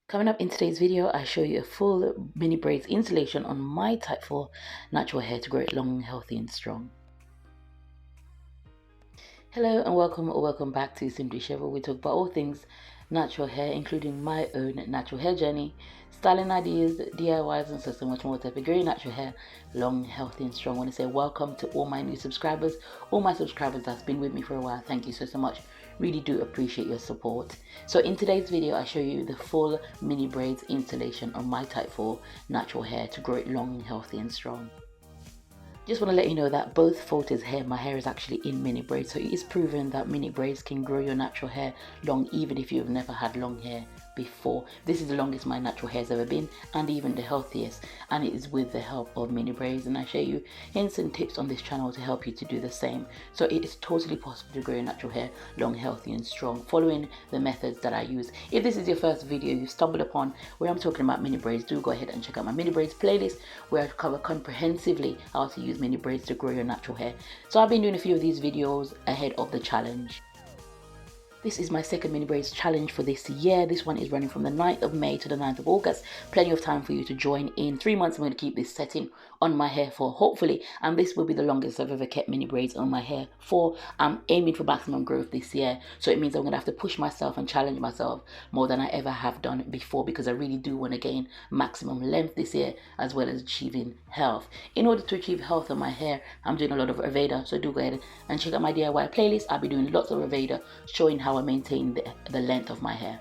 Coming up in today's video, I show you a full mini braids installation on my type 4 natural hair to grow it long, healthy and strong. Hello and welcome back to Simply Shev, where we talk about all things natural hair, including my own natural hair journey, styling ideas, DIYs and so much more to help grow your natural hair long, healthy and strong. I want to say welcome to all my new subscribers, all my subscribers that's been with me for a while. Thank you so much. Really do appreciate your support. So in today's video, I show you the full mini braids installation on my type 4 natural hair to grow it long, healthy and strong. Just want to let you know that both photos here, my hair is actually in mini braids, so it is proven that mini braids can grow your natural hair long even if you've never had long hair before. This is the longest my natural hair has ever been, and even the healthiest, and it is with the help of mini braids, and I share you hints and tips on this channel to help you to do the same. So it is totally possible to grow your natural hair long, healthy and strong following the methods that I use. If this is your first video you stumbled upon where I'm talking about mini braids, do go ahead and check out my mini braids playlist where I cover comprehensively how to use mini braids to grow your natural hair. So I've been doing a few of these videos ahead of the challenge. This is my second mini braids challenge for this year. This one is running from the 9th of May to the 9th of August. Plenty of time for you to join in. 3 months I'm going to keep this setting on my hair for, hopefully, and this will be the longest I've ever kept mini braids on my hair for. I'm aiming for maximum growth this year, so it means I'm going to have to push myself and challenge myself more than I ever have done before, because I really do want to gain maximum length this year as well as achieving health. In order to achieve health on my hair, I'm doing a lot of Aveda, so do go ahead and check out my DIY playlist. I'll be doing lots of Aveda showing how I maintain the length of my hair.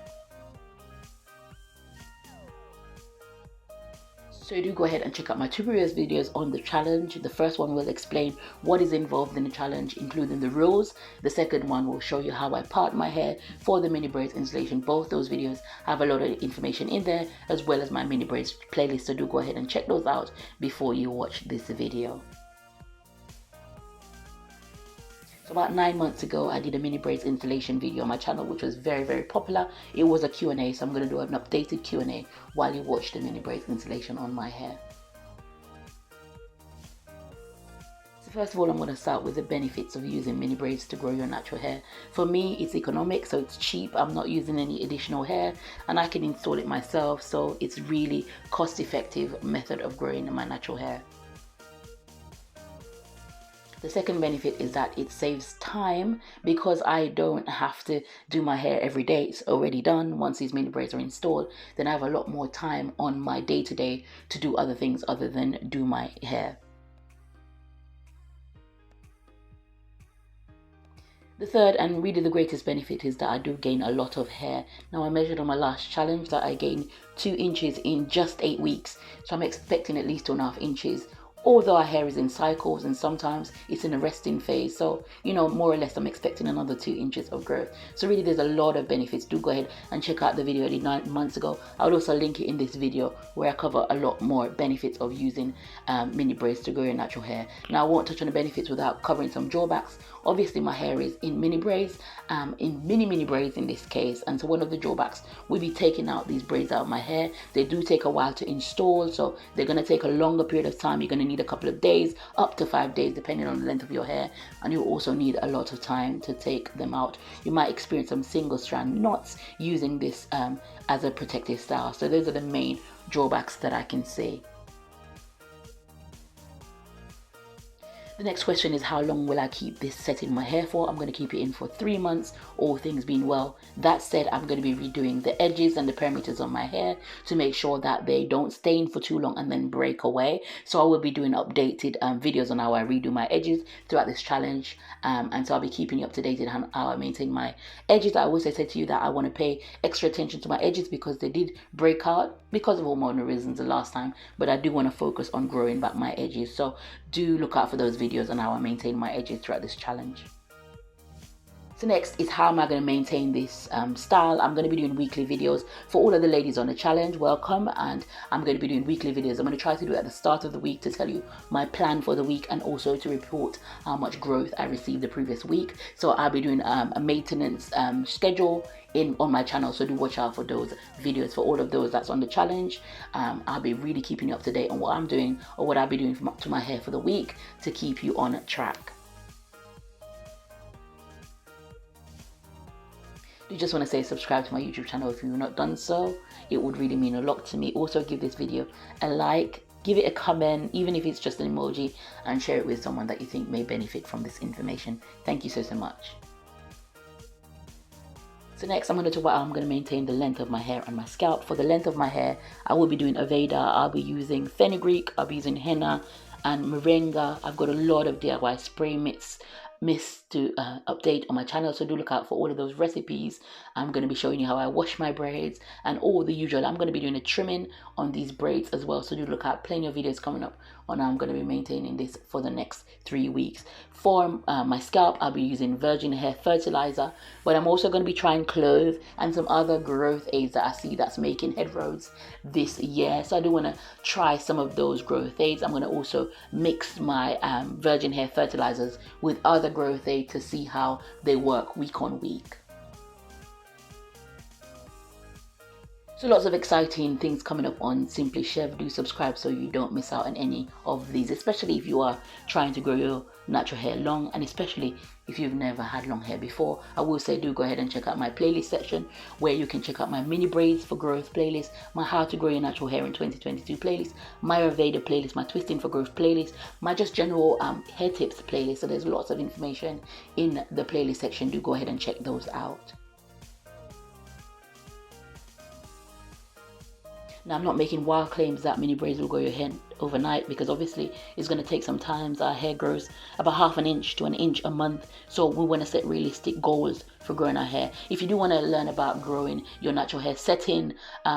So do go ahead and check out my 2 previous videos on the challenge. The first one will explain what is involved in the challenge, including the rules. The second one will show you how I part my hair for the mini braids installation. Both those videos have a lot of information in there, as well as my mini braids playlist. So do go ahead and check those out before you watch this video. So about 9 months ago, I did a mini braids installation video on my channel, which was very popular. It was a Q&A, so I'm going to do an updated Q&A while you watch the mini braids installation on my hair. So first of all, I'm going to start with the benefits of using mini braids to grow your natural hair. For me, it's economic, so it's cheap. I'm not using any additional hair, and I can install it myself, so it's really cost-effective method of growing my natural hair. The second benefit is that it saves time, because I don't have to do my hair every day. It's already done. Once these mini braids are installed, then I have a lot more time on my day-to-day to do other things other than do my hair. The third and really the greatest benefit is that I do gain a lot of hair. Now I measured on my last challenge that I gained 2 inches in just 8 weeks. So I'm expecting at least 2.5 inches. Although our hair is in cycles and sometimes it's in a resting phase, so more or less I'm expecting another 2 inches of growth. So really there's a lot of benefits. Do go ahead and check out the video I did 9 months ago. I will also link it in this video where I cover a lot more benefits of using mini braids to grow your natural hair. Now I won't touch on the benefits without covering some drawbacks. Obviously my hair is in mini braids, in mini braids in this case, and so one of the drawbacks will be taking out these braids out of my hair. They do take a while to install, so they're going to take a longer period of time. You're going to need a couple of days, up to 5 days depending on the length of your hair, and you also need a lot of time to take them out. You might experience some single strand knots using this as a protective style. So those are the main drawbacks that I can see. The next question is, how long will I keep this set in my hair for? I'm going to keep it in for 3 months, all things being well. That said, I'm going to be redoing the edges and the perimeters on my hair to make sure that they don't stain for too long and then break away. So I will be doing updated videos on how I redo my edges throughout this challenge. And so I'll be keeping you up to date on how I maintain my edges. I also said to you that I want to pay extra attention to my edges because they did break out because of hormonal reasons the last time. But I do want to focus on growing back my edges. So do look out for those videos on how I maintain my edges throughout this challenge. So next is, how am I going to maintain this style? I'm going to be doing weekly videos for all of the ladies on the challenge. Welcome. And I'm going to be doing weekly videos. I'm going to try to do it at the start of the week to tell you my plan for the week and also to report how much growth I received the previous week. So I'll be doing a maintenance schedule on my channel, so do watch out for those videos for all of those that's on the challenge. I'll be really keeping you up to date on what I'm doing or what I'll be doing to my hair for the week to keep you on track. do just want to say subscribe to my YouTube channel if you've not done so. It would really mean a lot to me. Also give this video a like, give it a comment, even if it's just an emoji, and share it with someone that you think may benefit from this information. Thank you so much. So next I'm going to talk about how I'm going to maintain the length of my hair and my scalp. For the length of my hair, I will be doing Aveda, I'll be using fenugreek, I'll be using henna and moringa. I've got a lot of DIY spray mist to update on my channel, so do look out for all of those recipes. I'm going to be showing you how I wash my braids and all the usual. I'm going to be doing a trimming on these braids as well, so do look out. Plenty of videos coming up on how I'm going to be maintaining this for the next 3 weeks. For my scalp, I'll be using virgin hair fertilizer, but I'm also going to be trying clove and some other growth aids that I see that's making headroads this year, so I do want to try some of those growth aids. I'm going to also mix my virgin hair fertilizers with other growth aids to see how they work week on week. So lots of exciting things coming up on Simply Shev. Do subscribe so you don't miss out on any of these, especially if you are trying to grow your natural hair long, and especially if you've never had long hair before. I will say do go ahead and check out my playlist section where you can check out my mini braids for growth playlist, my how to grow your natural hair in 2022 playlist, my Aveda playlist, my twisting for growth playlist, my just general hair tips playlist. So there's lots of information in the playlist section. Do go ahead and check those out. Now, I'm not making wild claims that mini braids will grow your hair overnight, because obviously it's going to take some time. Our hair grows about half an inch to an inch a month, so we want to set realistic goals for growing our hair. If you do want to learn about growing your natural hair, setting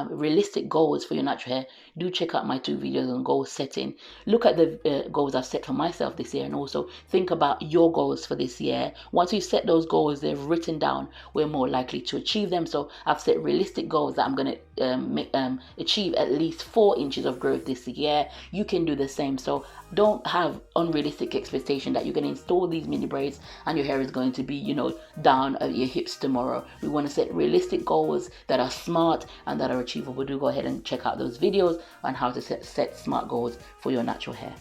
realistic goals for your natural hair, do check out my 2 videos on goal setting. Look at the goals I've set for myself this year, and also think about your goals for this year. Once you set those goals, they're written down, we're more likely to achieve them. So I've set realistic goals that I'm going to achieve at least 4 inches of growth this year. You can do the same. So don't have unrealistic expectation that you're going to install these mini braids and your hair is going to be, you know, down at your hips tomorrow. We want to set realistic goals that are smart and that are achievable. Do go ahead and check out those videos on how to set smart goals for your natural hair.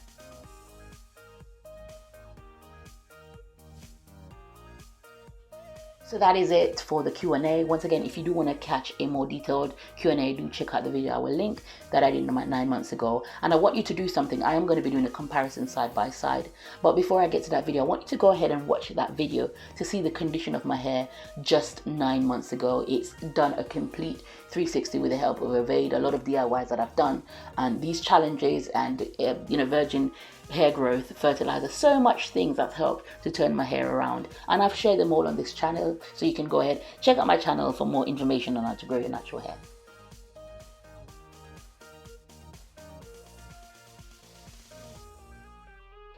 So that is it for the Q&A. Once again, if you do want to catch a more detailed Q&A, do check out the video I will link that I did about 9 months ago. And I want you to do something. I am going to be doing a comparison side by side. But before I get to that video, I want you to go ahead and watch that video to see the condition of my hair just 9 months ago. It's done a complete 360 with the help of Aveda, a lot of DIYs that I've done, and these challenges and virgin hair growth fertilizer, so much things that helped to turn my hair around, and I've shared them all on this channel, so you can go ahead check out my channel for more information on how to grow your natural hair.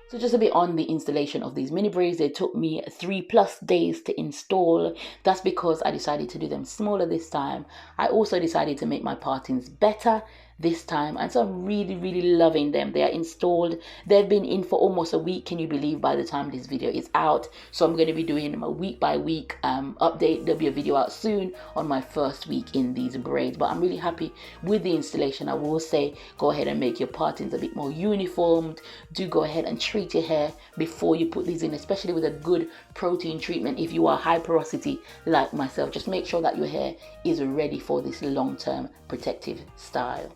So just a bit on the installation of these mini braids. They took me 3+ days to install. That's because I decided to do them smaller this time. I also decided to make my partings better this time, and so I'm really loving them. They are installed. They've been in for almost a week, can you believe, by the time this video is out. So I'm going to be doing them a week by week update. There'll be a video out soon on my first week in these braids, but I'm really happy with the installation. I will say go ahead and make your partings a bit more uniformed. Do go ahead and treat your hair before you put these in, especially with a good protein treatment. If you are high porosity like myself, just make sure that your hair is ready for this long-term protective style.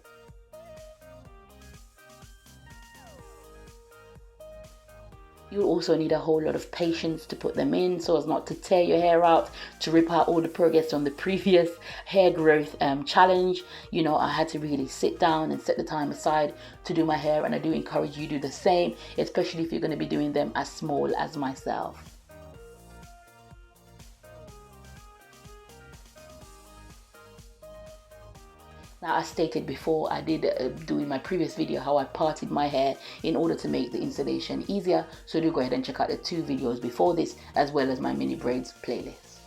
You'll also need a whole lot of patience to put them in, so as not to tear your hair out, to rip out all the progress on the previous hair growth challenge. You know, I had to really sit down and set the time aside to do my hair, and I do encourage you to do the same, especially if you're going to be doing them as small as myself. Now, as stated before, I did do in my previous video how I parted my hair in order to make the installation easier. So do go ahead and check out the 2 videos before this, as well as my mini braids playlist.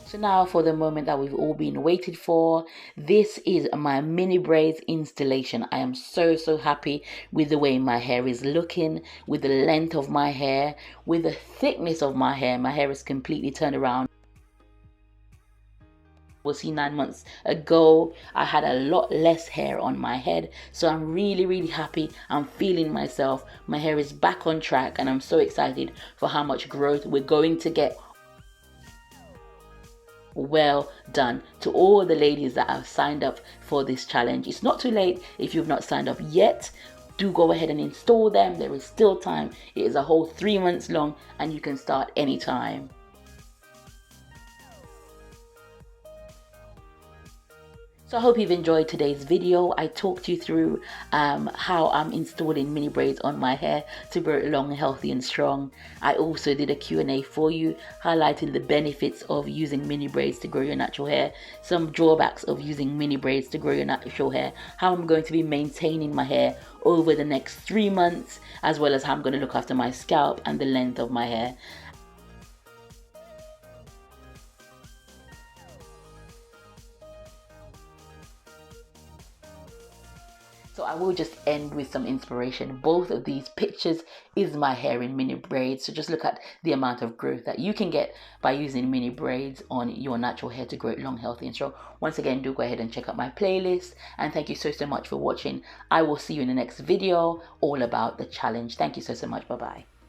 So now for the moment that we've all been waited for. This is my mini braids installation. I am so happy with the way my hair is looking, with the length of my hair, with the thickness of my hair. My hair is completely turned around. We'll see 9 months ago I had a lot less hair on my head, so I'm really happy. I'm feeling myself. My hair is back on track, and I'm so excited for how much growth we're going to get. Well done to all the ladies that have signed up for this challenge. It's not too late if you've not signed up yet. Do go ahead and install them. There is still time. It is a whole 3 months long and you can start anytime. So I hope you've enjoyed today's video. I talked you through how I'm installing mini braids on my hair to grow it long, healthy and strong. I also did a Q&A for you highlighting the benefits of using mini braids to grow your natural hair, some drawbacks of using mini braids to grow your natural hair, how I'm going to be maintaining my hair over the next 3 months, as well as how I'm going to look after my scalp and the length of my hair. So I will just end with some inspiration. Both of these pictures is my hair in mini braids. So just look at the amount of growth that you can get by using mini braids on your natural hair to grow it long, healthy and strong. Once again, do go ahead and check out my playlist. And thank you so much for watching. I will see you in the next video all about the challenge. Thank you so much. Bye-bye.